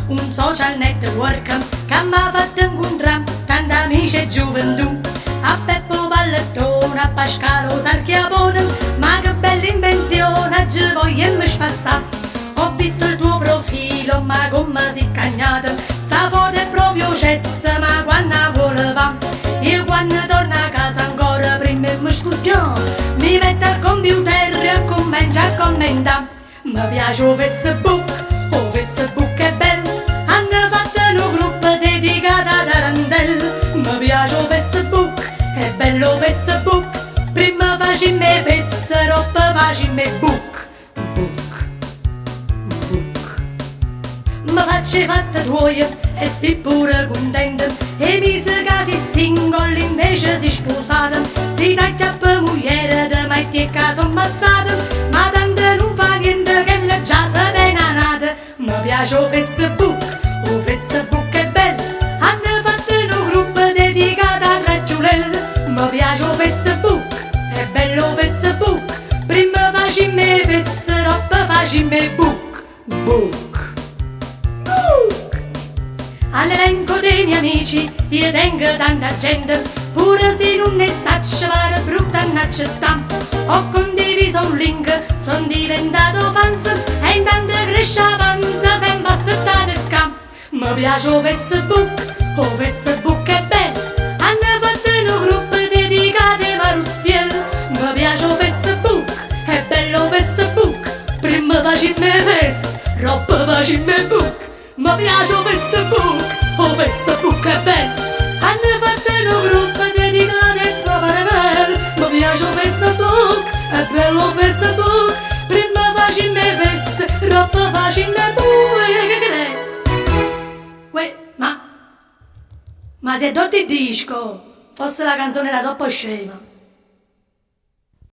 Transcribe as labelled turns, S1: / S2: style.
S1: un social network che mi ha fatto incontrare tanti amici e gioventù. A Peppo Pallettone, a Pascalo Sarchiapone, ma che bella invenzione, ci vogliamo spassare. Ho visto il tuo profilo, ma come si cagnata, sta foto è proprio cessa, ma quando voleva. Io quando torno a casa ancora prima mi sputtò, mi metto al computer e comincio a commentare. Mi piace o Facebook è bello, hanno fatto un gruppo dedicato a Tarantella. Mi piace o Facebook, è bello Facebook, prima facciamo fessero, poi facciamo book. Mi faccio fatta tuoia e si pure contenta, e mi sa che si singoli invece si sposata, si taglia per mugliere da metti e caso ammazzata, ma tanto non fa niente che le già sa denanata. Mi piace o Facebook è bello, hanno fatto un gruppo dedicato a Raggiulella. Mi piace o Facebook, è bello Facebook, prima facciamo fessero, poi facciamo book. All'elenco dei miei amici io tengo tanta gente, pure se non ne saccio fare brutta innaccettà. Ho condiviso un link, son diventato fans, e intanto cresce avanza sempre assettato il campo. Mi piace o Facebook è bello, hanno fatto un gruppo dedicato ai Maruzzielli. Mi piace o Facebook, è bello Facebook, prima facciamo fess, roba facciamo book. Mi piace o Facebook è bello, hanno fatto un gruppo dedicato a trovare bello. Mi piace o Facebook, è bello Facebook, prima facciamo fess, roba facciamo book. Uè, ma si è tolto il disco? Forse la canzone era troppo scema.